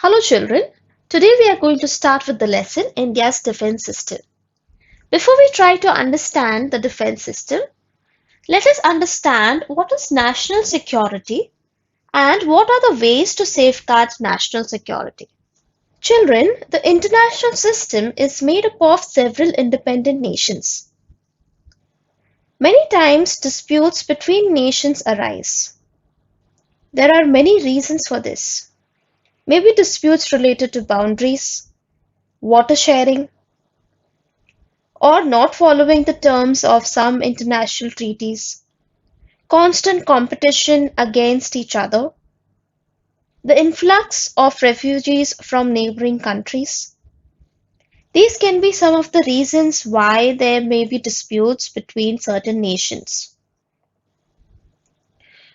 Hello children, today we are going to start with the lesson India's defense system. Before we try to understand the defense system, let us understand what is national security and what are the ways to safeguard national security. Children, the international system is made up of several independent nations. Many times disputes between nations arise. There are many reasons for this. Maybe disputes related to boundaries, water sharing, or not following the terms of some international treaties, constant competition against each other, the influx of refugees from neighboring countries. These can be some of the reasons why there may be disputes between certain nations.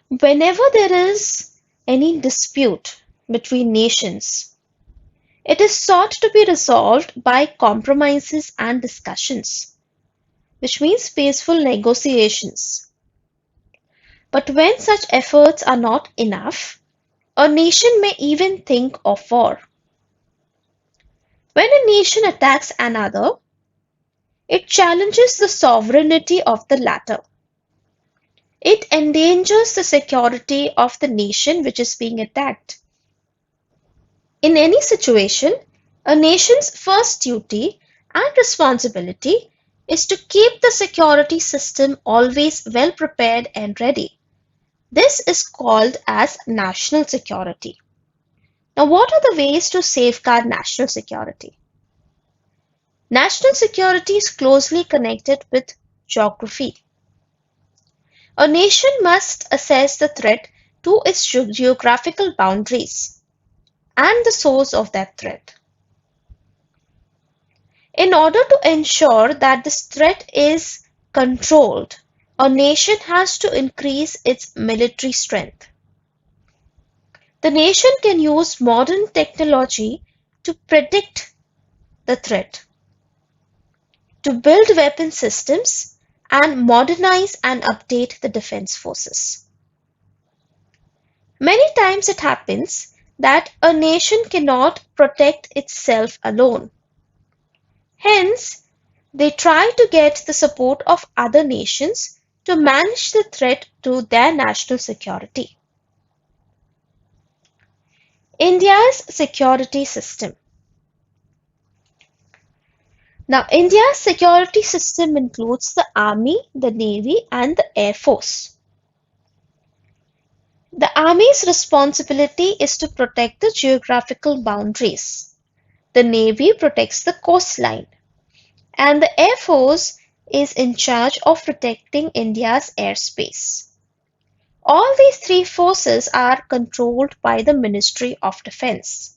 Whenever there is any dispute between nations, it is sought to be resolved by compromises and discussions, which means peaceful negotiations. But when such efforts are not enough, a nation may even think of war. When a nation attacks another, it challenges the sovereignty of the latter. It endangers the security of the nation which is being attacked. In any situation, a nation's first duty and responsibility is to keep the security system always well prepared and ready. This is called as national security. Now, what are the ways to safeguard national security? National security is closely connected with geography. A nation must assess the threat to its geographical boundaries and the source of that threat. In order to ensure that this threat is controlled, a nation has to increase its military strength. The nation can use modern technology to predict the threat, to build weapon systems, and modernize and update the defense forces. Many times it happens that a nation cannot protect itself alone. Hence, they try to get the support of other nations to manage the threat to their national security. India's security system. Now, India's security system includes the Army, the Navy, and the Air Force. The Army's responsibility is to protect the geographical boundaries. The Navy protects the coastline, and the Air Force is in charge of protecting India's airspace. All these three forces are controlled by the Ministry of Defense.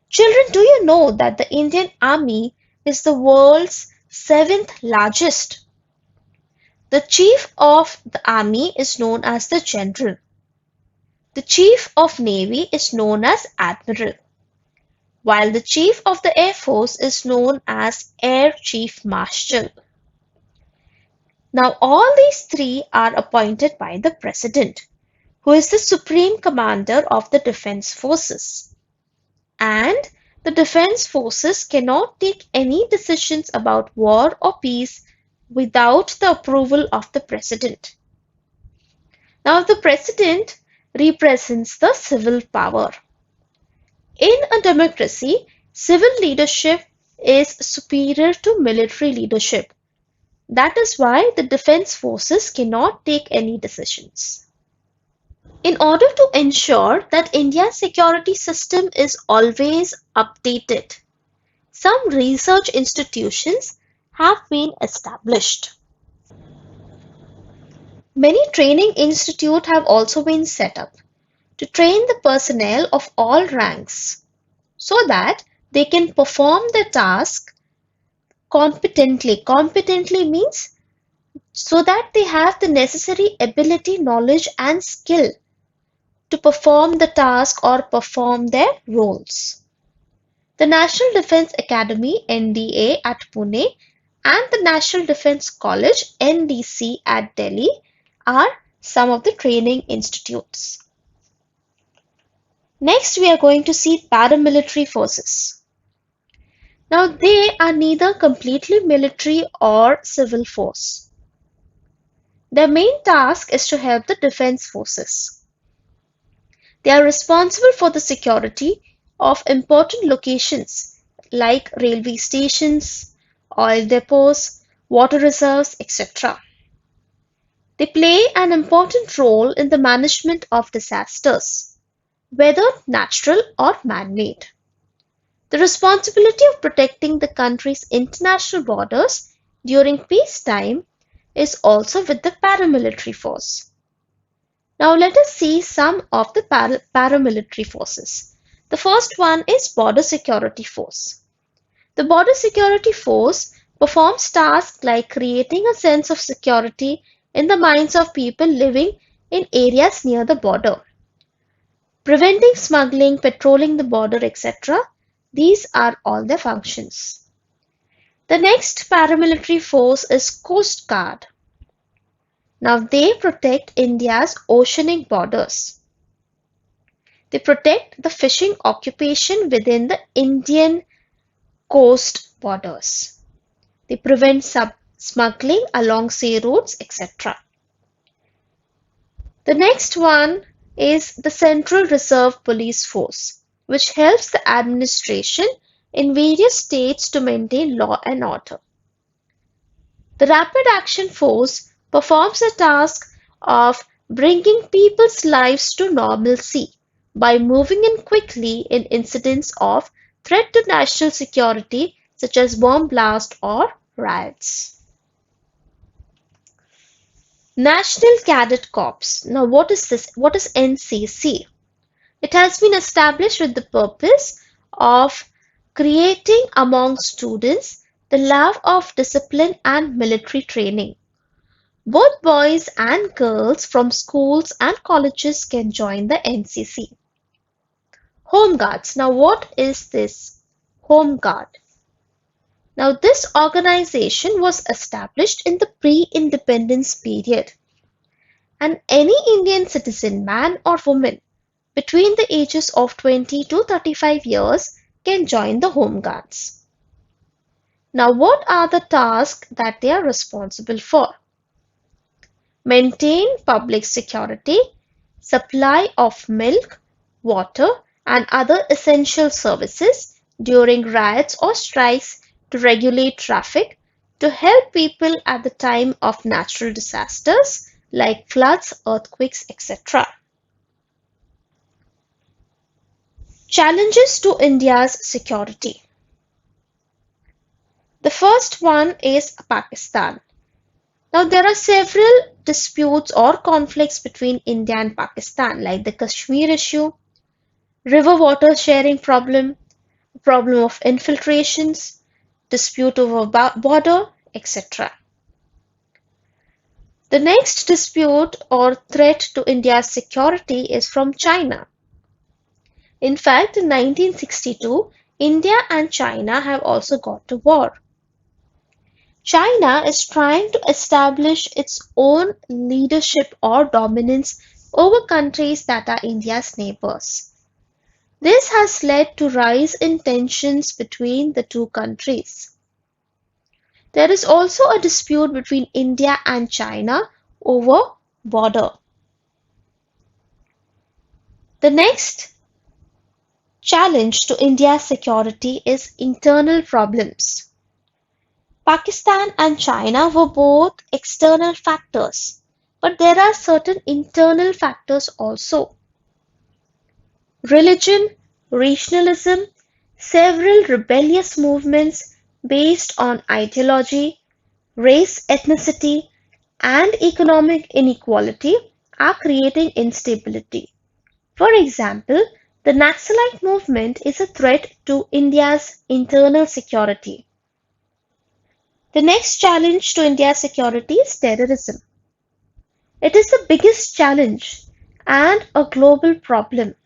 Children, do you know that the Indian Army is the world's seventh largest? The Chief of the Army is known as the General. The Chief of Navy is known as Admiral, while the Chief of the Air Force is known as Air Chief Marshal. Now, all these three are appointed by the President, who is the Supreme Commander of the Defense Forces. And the Defense Forces cannot take any decisions about war or peace without the approval of the President. Now, the President represents the civil power. In a democracy, civil leadership is superior to military leadership. That is why the defense forces cannot take any decisions. In order to ensure that India's security system is always updated, some research institutions have been established. Many training institutes have also been set up to train the personnel of all ranks so that they can perform their task competently. Competently means so that they have the necessary ability, knowledge, and skill to perform the task or perform their roles. The National Defence Academy (NDA) at Pune and the National Defence College (NDC) at Delhi are some of the training institutes. Next, we are going to see paramilitary forces. Now, they are neither completely military or civil force. Their main task is to help the defense forces. They are responsible for the security of important locations like railway stations, oil depots, water reserves, etc. They play an important role in the management of disasters, whether natural or man-made. The responsibility of protecting the country's international borders during peacetime is also with the paramilitary force. Now let us see some of the paramilitary forces. The first one is Border Security Force. The Border Security Force performs tasks like creating a sense of security in the minds of people living in areas near the border, preventing smuggling, patrolling the border, etc. These are all their functions. The next paramilitary force is Coast Guard. Now they protect India's oceanic borders. They protect the fishing occupation within the Indian coast borders. They prevent smuggling along sea routes, etc. The next one is the Central Reserve Police Force, which helps the administration in various states to maintain law and order. The Rapid Action Force performs the task of bringing people's lives to normalcy by moving in quickly in incidents of threat to national security such as bomb blast or riots. National Cadet Corps. Now what is this? What is NCC? It has been established with the purpose of creating among students the love of discipline and military training. Both boys and girls from schools and colleges can join the NCC. Home Guards. Now what is this Home Guard? Now this organization was established in the pre-independence period, and any Indian citizen, man or woman, between the ages of 20 to 35 years can join the Home Guards. Now what are the tasks that they are responsible for? Maintain public security, supply of milk, water and other essential services during riots or strikes, to regulate traffic, to help people at the time of natural disasters like floods, earthquakes, etc. Challenges to India's security. The first one is Pakistan. Now there are several disputes or conflicts between India and Pakistan, like the Kashmir issue, river water sharing problem, problem of infiltrations, dispute over border, etc. The next dispute or threat to India's security is from China. In fact, in 1962, India and China have also got to war. China is trying to establish its own leadership or dominance over countries that are India's neighbors. This has led to rise in tensions between the two countries. There is also a dispute between India and China over border. The next challenge to India's security is internal problems. Pakistan and China were both external factors, but there are certain internal factors also. Religion, regionalism, several rebellious movements based on ideology, race, ethnicity, and economic inequality are creating instability. For example, the Naxalite movement is a threat to India's internal security. The next challenge to India's security is terrorism. It is the biggest challenge and a global problem.